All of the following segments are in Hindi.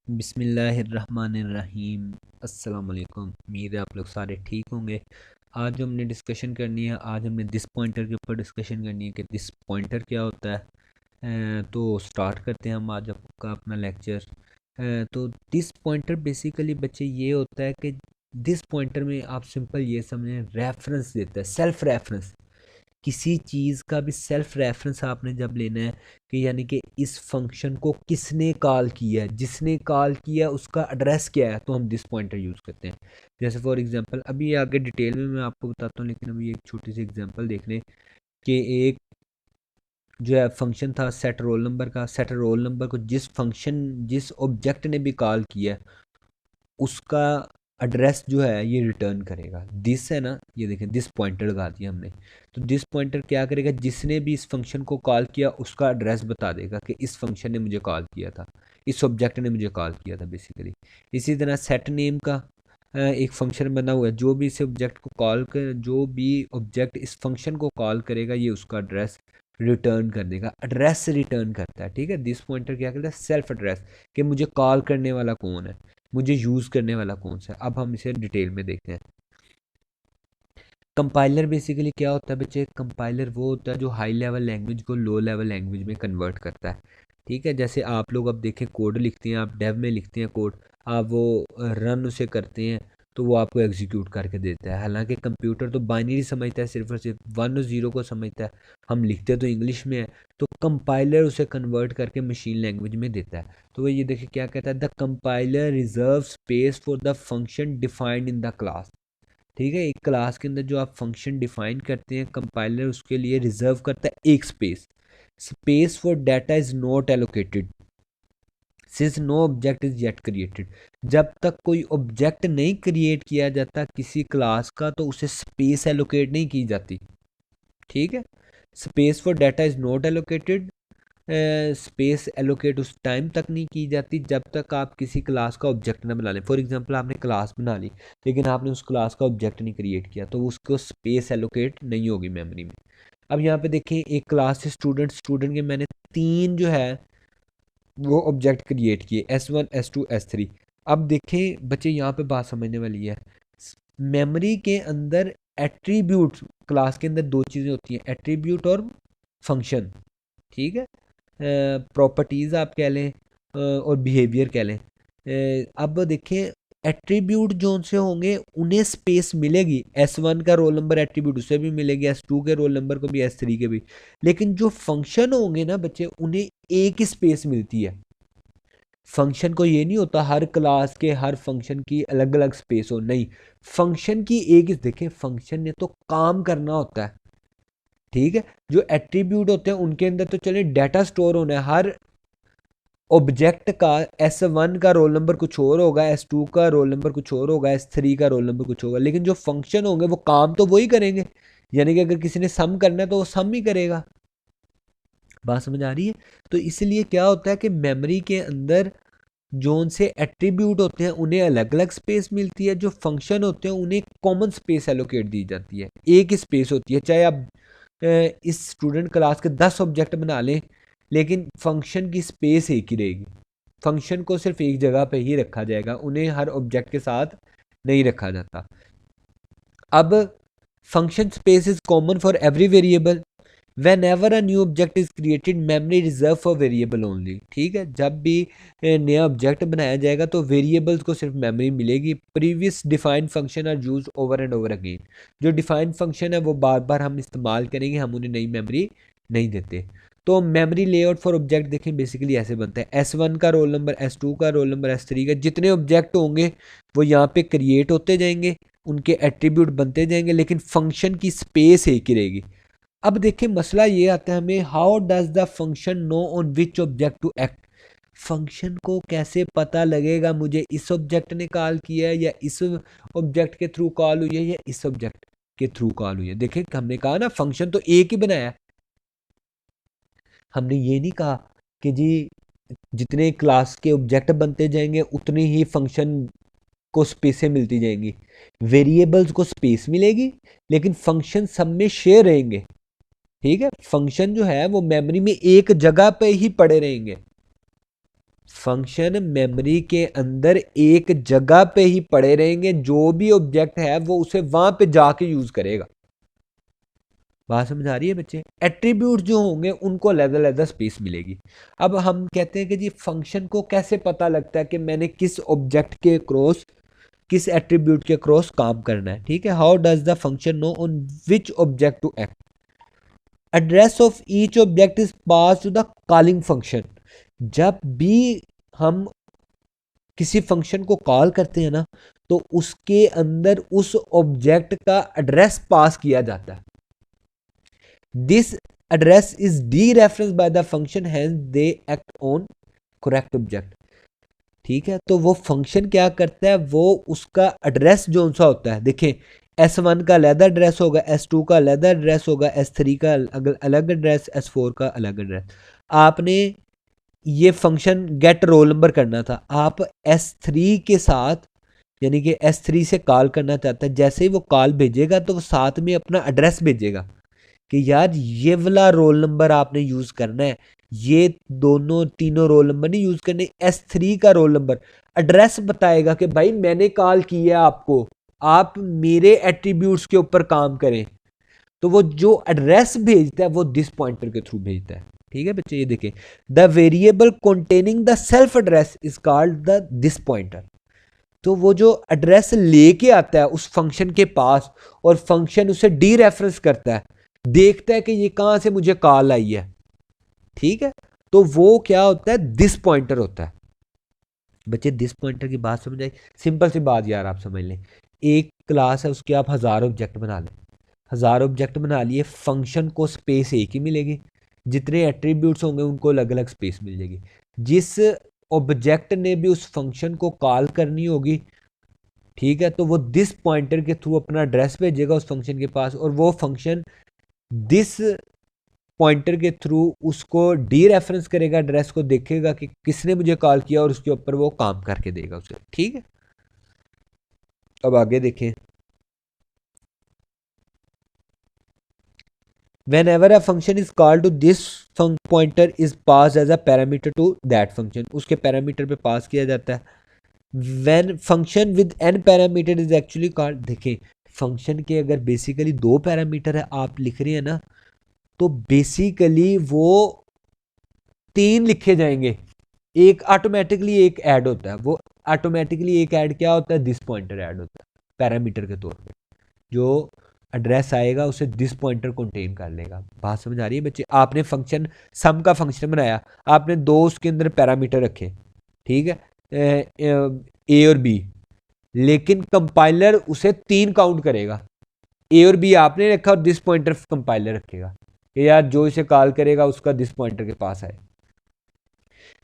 बिस्मिल्लाहिर्रहमानिर्रहीम। अस्सलाम वालेकुम। उम्मीद है आप लोग सारे ठीक होंगे। आज जो हमने डिस्कशन करनी है, आज हमने दिस पॉइंटर के ऊपर डिस्कशन करनी है कि दिस पॉइंटर क्या होता है। तो स्टार्ट करते हैं हम आज आपका अपना लेक्चर। तो दिस पॉइंटर बेसिकली बच्चे ये होता है कि दिस पॉइंटर में आप सिंपल ये समझें, रेफरेंस देता है, सेल्फ रेफरेंस। किसी चीज़ का भी सेल्फ रेफरेंस आपने जब लेना है कि यानी कि इस फंक्शन को किसने कॉल किया है, जिसने कॉल किया उसका एड्रेस क्या है, तो हम दिस पॉइंटर यूज़ करते हैं। जैसे फॉर एग्जांपल, अभी आगे डिटेल में मैं आपको बताता हूँ, लेकिन अभी एक छोटी सी एग्जांपल देख लें कि एक जो है फंक्शन था सेट रोल नंबर का। सेट रोल नंबर को जिस ऑब्जेक्ट ने भी कॉल किया है उसका एड्रेस जो है ये रिटर्न करेगा। दिस है ना, ये देखें दिस पॉइंटर लगा दिया हमने। तो दिस पॉइंटर क्या करेगा, जिसने भी इस फंक्शन को कॉल किया उसका एड्रेस बता देगा कि इस फंक्शन ने मुझे कॉल किया था, इस ऑब्जेक्ट ने मुझे कॉल किया था बेसिकली। इसी तरह सेट नेम का एक फंक्शन बना हुआ है, जो भी इस ऑब्जेक्ट को कॉल कर जो भी ऑब्जेक्ट इस फंक्शन को कॉल करेगा ये उसका एड्रेस रिटर्न कर देगा। एड्रेस रिटर्न करता है, ठीक है। दिस पॉइंटर क्या करता है, सेल्फ एड्रेस, कि मुझे कॉल करने वाला कौन है, मुझे यूज़ करने वाला कौन सा है। अब हम इसे डिटेल में देखते हैं। कंपाइलर बेसिकली क्या होता है बच्चे, कंपाइलर वो होता है जो हाई लेवल लैंग्वेज को लो लेवल लैंग्वेज में कन्वर्ट करता है, ठीक है। जैसे आप लोग अब देखें कोड लिखते हैं, आप डेव में लिखते हैं कोड, आप वो रन उसे करते हैं तो वो आपको एग्जीक्यूट करके देता है। हालांकि कंप्यूटर तो बाइनरी समझता है, सिर्फ और सिर्फ वन और ज़ीरो को समझता है, हम लिखते तो इंग्लिश में है। तो कंपाइलर उसे कन्वर्ट करके मशीन लैंग्वेज में देता है। तो वो ये देखिए क्या कहता है, the compiler reserve space for the function defined in the class. ठीक है, एक क्लास के अंदर जो आप फंक्शन डिफाइन करते हैं कंपाइलर उसके लिए रिजर्व करता है एक space. Space for data is not allocated since no object is yet created. जब तक कोई ऑब्जेक्ट नहीं क्रिएट किया जाता किसी क्लास का तो उसे स्पेस एलोकेट नहीं की जाती, ठीक है। Space for data is not allocated, space allocate उस टाइम तक नहीं की जाती जब तक आप किसी क्लास का ऑब्जेक्ट ना बना लें। फॉर एग्जांपल आपने क्लास बना ली लेकिन आपने उस क्लास का ऑब्जेक्ट नहीं क्रिएट किया तो उसको स्पेस एलोकेट नहीं होगी मेमोरी में। अब यहाँ पे देखें, एक क्लास से स्टूडेंट स्टूडेंट के मैंने तीन जो है वो ऑब्जेक्ट क्रिएट किए, S1 S2 S3। अब देखें बच्चे यहाँ पे बात समझने वाली है। मेमोरी के अंदर एट्रीब्यूट, क्लास के अंदर दो चीज़ें होती हैं, एट्रीब्यूट और फंक्शन, ठीक है। प्रॉपर्टीज़ आप कह लें और बिहेवियर कह लें। अब देखें, एट्रीब्यूट जो से होंगे उन्हें स्पेस मिलेगी, S1 का रोल नंबर एट्रीब्यूट उसे भी मिलेगी, S2 के रोल नंबर को भी, S3 के भी। लेकिन जो फंक्शन होंगे ना बच्चे उन्हें एक ही स्पेस मिलती है। फंक्शन को ये नहीं होता हर क्लास के हर फंक्शन की अलग अलग स्पेस हो, नहीं, फंक्शन की एक ही। देखें फंक्शन ने तो काम करना होता है, ठीक है। जो एट्रीब्यूट होते हैं उनके अंदर तो चलिए डाटा स्टोर होना है, हर ऑब्जेक्ट का S1 का रोल नंबर कुछ और होगा, S2 का रोल नंबर कुछ और होगा, S3 का रोल नंबर कुछ होगा, लेकिन जो फंक्शन होंगे वो काम तो वही करेंगे। यानी कि अगर किसी ने सम करना है तो वो सम ही करेगा। बात समझ आ रही है। तो इसलिए क्या होता है कि मेमोरी के अंदर जोन से एट्रीब्यूट होते हैं उन्हें अलग अलग स्पेस मिलती है, जो फंक्शन होते हैं उन्हें कॉमन स्पेस एलोकेट दी जाती है, एक ही स्पेस होती है। चाहे आप इस स्टूडेंट क्लास के 10 ऑब्जेक्ट बना लें लेकिन फंक्शन की स्पेस एक ही रहेगी। फंक्शन को सिर्फ एक जगह पे ही रखा जाएगा, उन्हें हर ऑब्जेक्ट के साथ नहीं रखा जाता। अब function space is common for every variable when ever a new object is created memory reserve for variable only, ठीक है। जब भी नया ऑब्जेक्ट बनाया जाएगा तो वेरिएबल्स को सिर्फ मेमोरी मिलेगी। Previous defined function are use over and over again. जो डिफाइंड फंक्शन है वो बार बार हम इस्तेमाल करेंगे, हम उन्हें नई मेमोरी नहीं देते। तो मेमोरी लेआउट फॉर ऑब्जेक्ट देखें बेसिकली ऐसे बनता है, S1 का रोल नंबर, S2 का रोल नंबर, S3 का, जितने ऑब्जेक्ट होंगे वो यहाँ पे क्रिएट होते जाएंगे, उनके एट्रीब्यूट बनते जाएंगे, लेकिन फंक्शन की स्पेस एक ही रहेगी। अब देखिए मसला ये आता है हमें, how does the function know on which object to act. Function को कैसे पता लगेगा मुझे इस ऑब्जेक्ट ने कॉल किया है या इस ऑब्जेक्ट के थ्रू कॉल हुई है या इस ऑब्जेक्ट के थ्रू कॉल हुई है। देखिए हमने कहा ना फंक्शन तो एक ही बनाया, हमने ये नहीं कहा कि जी जितने क्लास के ऑब्जेक्ट बनते जाएंगे उतनी ही फंक्शन को स्पेसें मिलती जाएंगी। वेरिएबल्स को स्पेस मिलेगी लेकिन फंक्शन सब में शेयर रहेंगे, ठीक है। फंक्शन जो है वो मेमोरी में एक जगह पे ही पड़े रहेंगे। फंक्शन मेमोरी के अंदर एक जगह पे ही पड़े रहेंगे, जो भी ऑब्जेक्ट है वो उसे वहां पे जाके यूज करेगा। बात समझ आ रही है बच्चे? एट्रीब्यूट जो होंगे उनको अलग अलग स्पेस मिलेगी। अब हम कहते हैं कि जी फंक्शन को कैसे पता लगता है कि मैंने किस ऑब्जेक्ट के क्रॉस, किस एट्रीब्यूट के क्रॉस काम करना है। ठीक है, how does the function know on which object to act? Address of each object is pass to the calling function. जब भी हम किसी फंक्शन को कॉल करते हैं ना, तो उसके अंदर उस ऑब्जेक्ट का एड्रेस पास किया जाता है। This address is dereference by the function, hence they act on correct object. ठीक है, तो वो फंक्शन क्या करता है, वो उसका एड्रेस जो सा होता है, देखें S1 का अलग एड्रेस होगा, S2 का अलग एड्रेस होगा, S3 का अलग एड्रेस, S4 का अलग एड्रेस। आपने ये फंक्शन गेट रोल नंबर करना था, आप S3 के साथ यानी कि S3 से कॉल करना चाहता है, जैसे ही वो कॉल भेजेगा तो वो साथ में अपना एड्रेस भेजेगा कि यार ये वाला रोल नंबर आपने यूज करना है, ये दोनों तीनों रोल नंबर नहीं यूज करने, S3 का रोल नंबर एड्रेस बताएगा कि भाई मैंने कॉल किया आपको, आप मेरे एट्रीब्यूट्स के ऊपर काम करें। तो वो जो एड्रेस भेजता है वो दिस पॉइंटर के थ्रू भेजता है। ठीक है बच्चे, ये देखें, the variable containing the self address is called the this pointer. तो वो जो एड्रेस लेके आता है उस फंक्शन के पास, और फंक्शन उसे डी रेफरेंस करता है, देखता है कि ये कहां से मुझे कॉल आई है। ठीक है, तो वो क्या होता है, दिस पॉइंटर होता है। बच्चे दिस पॉइंटर की बात समझ आई? सिंपल सी बात यार, आप समझ लें, एक क्लास है उसके आप 1000 ऑब्जेक्ट बना लें, 1000 ऑब्जेक्ट बना लिए, फंक्शन को स्पेस एक ही मिलेगी, जितने एट्रीब्यूट्स होंगे उनको अलग अलग स्पेस मिल जाएगी। जिस ऑब्जेक्ट ने भी उस फंक्शन को कॉल करनी होगी, ठीक है, तो वो दिस पॉइंटर के थ्रू अपना एड्रेस भेजेगा उस फंक्शन के पास, और वो फंक्शन दिस पॉइंटर के थ्रू उसको डी रेफरेंस करेगा, एड्रेस को देखेगा कि किसने मुझे कॉल किया, और उसके ऊपर वो काम करके देगा उसे। ठीक है, अब आगे देखें, whenever a function is called to this pointer is passed as a parameter to that function, उसके पैरामीटर पे पास किया जाता है। when function with n parameter is actually called, देखें फंक्शन के अगर बेसिकली 2 पैरामीटर है आप लिख रहे हैं ना, तो बेसिकली वो 3 लिखे जाएंगे, एक ऑटोमेटिकली एक ऐड होता है, वो ऑटोमेटिकली एक ऐड क्या होता है, दिस पॉइंटर ऐड होता है पैरामीटर के तौर पे, जो एड्रेस आएगा उसे दिस पॉइंटर कंटेन कर लेगा। बात समझ आ रही है बच्चे? आपने फंक्शन सम का फंक्शन बनाया, आपने 2 उसके अंदर पैरामीटर रखे, ठीक है, ए और बी, लेकिन कंपाइलर उसे 3 काउंट करेगा। ए और बी आपने रखा और दिस पॉइंटर कंपाइलर रखेगा कि यार जो इसे कॉल करेगा उसका दिस पॉइंटर के पास आए।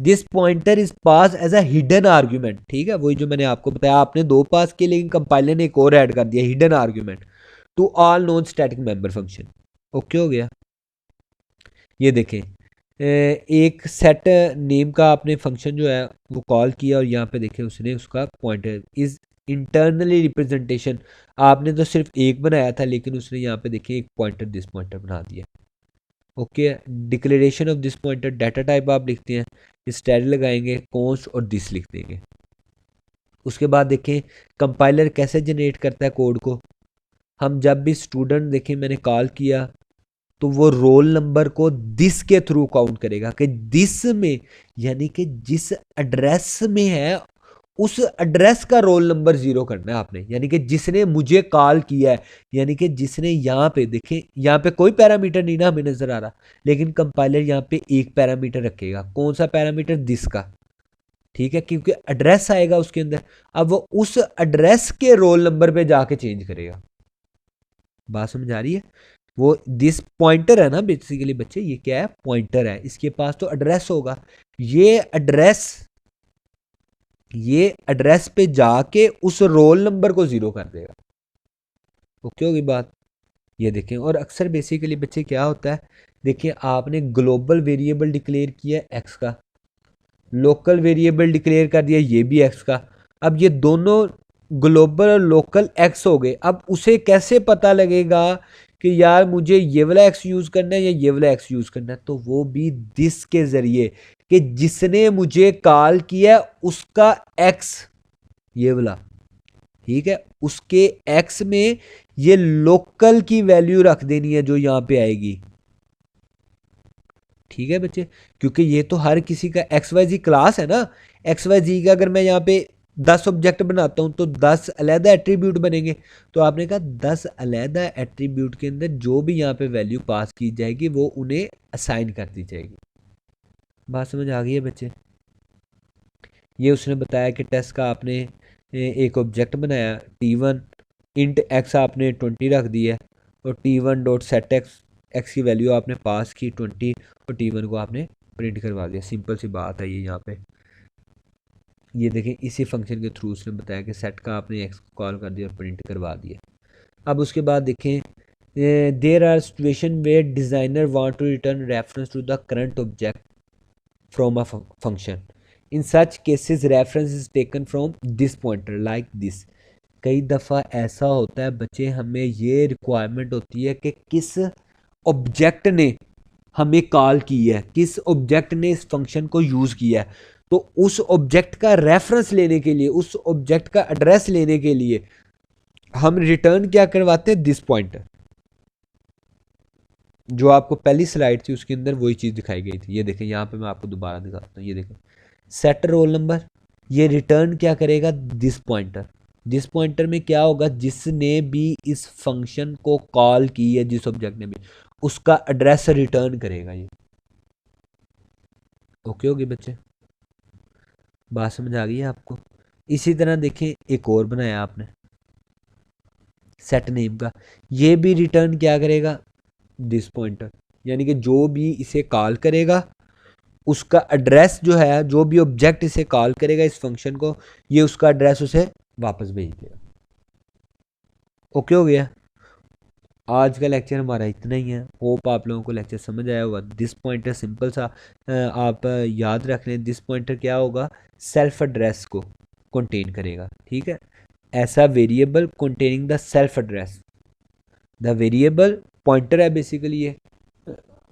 This pointer is pass as a hidden argument. ठीक है, वही जो मैंने आपको बताया, आपने 2 पास किए लेकिन कंपाइलर ने एक और ऐड कर दिया, hidden argument to all non static member function. Okay हो गया? ये देखें, एक सेट नेम का आपने फंक्शन जो है वो कॉल किया, और यहाँ पे देखें उसने उसका पॉइंटर इज इंटरनली रिप्रेजेंटेशन, आपने तो सिर्फ एक बनाया था लेकिन उसने यहाँ पे देखें एक पॉइंटर दिस पॉइंटर बना दिया। Okay, declaration of this pointer, data type आप लिखते हैं, स्टैटिक लगाएंगे, कॉन्स्ट और दिस लिख देंगे। उसके बाद देखें कंपाइलर कैसे जनरेट करता है कोड को। हम जब भी स्टूडेंट देखें मैंने कॉल किया, तो वो रोल नंबर को दिस के थ्रू काउंट करेगा कि दिस में, यानी कि जिस एड्रेस में है उस एड्रेस का रोल नंबर 0 करना है आपने, यानी कि जिसने मुझे कॉल किया है, यानी कि जिसने यहाँ पे देखें, यहाँ पे कोई पैरामीटर नहीं ना हमें नजर आ रहा, लेकिन कंपाइलर यहाँ पे एक पैरामीटर रखेगा। कौन सा पैरामीटर? दिस का। ठीक है, क्योंकि एड्रेस आएगा उसके अंदर, अब वो उस एड्रेस के रोल नंबर पे जाके चेंज करेगा। बात समझ आ रही है? वो दिस पॉइंटर है ना बेसिकली बच्चे, ये क्या है? पॉइंटर है, इसके पास तो एड्रेस होगा, ये एड्रेस पे जाके उस रोल नंबर को 0 कर देगा। ओके होगी बात? ये देखें, और अक्सर बेसिकली बच्चे क्या होता है, देखिए आपने ग्लोबल वेरिएबल डिक्लेयर किया एक्स का, लोकल वेरिएबल डिक्लेयर कर दिया ये भी एक्स का, अब ये दोनों ग्लोबल और लोकल एक्स हो गए। अब उसे कैसे पता लगेगा कि यार मुझे ये वाला एक्स यूज़ करना है या ये वाला एक्स यूज़ करना है, तो वो भी दिस के ज़रिए कि जिसने मुझे कॉल किया उसका एक्स ये वाला, ठीक है, उसके एक्स में ये लोकल की वैल्यू रख देनी है जो यहाँ पे आएगी। ठीक है बच्चे, क्योंकि ये तो हर किसी का एक्स वाई जी क्लास है ना। एक्स वाई जी का अगर मैं यहाँ पे 10 ऑब्जेक्ट बनाता हूँ तो 10 अलहदा एट्रीब्यूट बनेंगे। तो आपने कहा 10 अलहदा एट्रीब्यूट के अंदर जो भी यहाँ पे वैल्यू पास की जाएगी वो उन्हें असाइन कर दी जाएगी। बात समझ आ गई है बच्चे? ये उसने बताया कि टेस्ट का आपने एक ऑब्जेक्ट बनाया T1, इंट एक्स आपने 20 रख दिया और T1 dot set x, x की वैल्यू आपने पास की 20 और T1 को आपने प्रिंट करवा दिया। सिंपल सी बात है ये यहाँ पे। ये देखें इसी फंक्शन के थ्रू उसने बताया कि सेट का आपने एक्स को कॉल कर दिया और प्रिंट करवा दिया। अब उसके बाद देखें there are situation where designer want to return reference to the current object from a function. In such cases reference is taken from this pointer like this. कई दफ़ा ऐसा होता है बच्चे, हमें ये रिक्वायरमेंट होती है कि किस ऑब्जेक्ट ने हमें कॉल की है, किस ऑब्जेक्ट ने इस फंक्शन को यूज़ किया है, तो उस ऑब्जेक्ट का रेफरेंस लेने के लिए, उस ऑब्जेक्ट का एड्रेस लेने के लिए हम रिटर्न क्या करवाते हैं, दिस पॉइंटर। जो आपको पहली स्लाइड थी उसके अंदर वही चीज़ दिखाई गई थी। ये देखें यहाँ पे मैं आपको दोबारा दिखाता हूँ। ये देखें सेट रोल नंबर, ये रिटर्न क्या करेगा, दिस पॉइंटर। दिस पॉइंटर में क्या होगा, जिसने भी इस फंक्शन को कॉल की है, जिस ऑब्जेक्ट ने भी, उसका एड्रेस रिटर्न करेगा ये। ओके होगी बच्चे, बात समझ आ गई है आपको? इसी तरह देखें एक और बनाया आपने सेट नेम का, ये भी रिटर्न क्या करेगा, दिस पॉइंटर। यानी कि जो भी इसे कॉल करेगा उसका एड्रेस जो है, जो भी ऑब्जेक्ट इसे कॉल करेगा इस फंक्शन को, ये उसका एड्रेस उसे वापस भेज देगा। ओके हो गया? आज का लेक्चर हमारा इतना ही है। होप आप लोगों को लेक्चर समझ आया होगा। दिस पॉइंटर सिंपल सा आप याद रख लें, दिस पॉइंटर क्या होगा, सेल्फ एड्रेस को कंटेन करेगा। ठीक है, ऐसा variable containing the self address, the variable pointer है बेसिकली ये।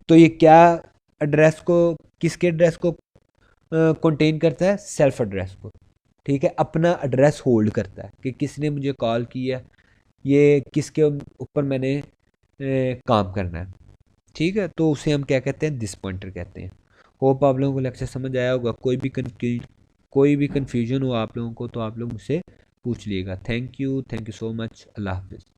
तो ये क्या एड्रेस को, किसके एड्रेस को कंटेन करता है, सेल्फ एड्रेस को। ठीक है, अपना एड्रेस होल्ड करता है कि किसने मुझे कॉल किया, ये किसके ऊपर मैंने काम करना है। ठीक है, तो उसे हम क्या कहते हैं, दिस पॉइंटर कहते हैं। होप आप लोगों को लेक्चर समझ आया होगा। कोई भी कन्फ्यूजन हो आप लोगों को तो आप लोग मुझसे पूछ लिएगा। Thank you so much. अल्लाह हाफिज़।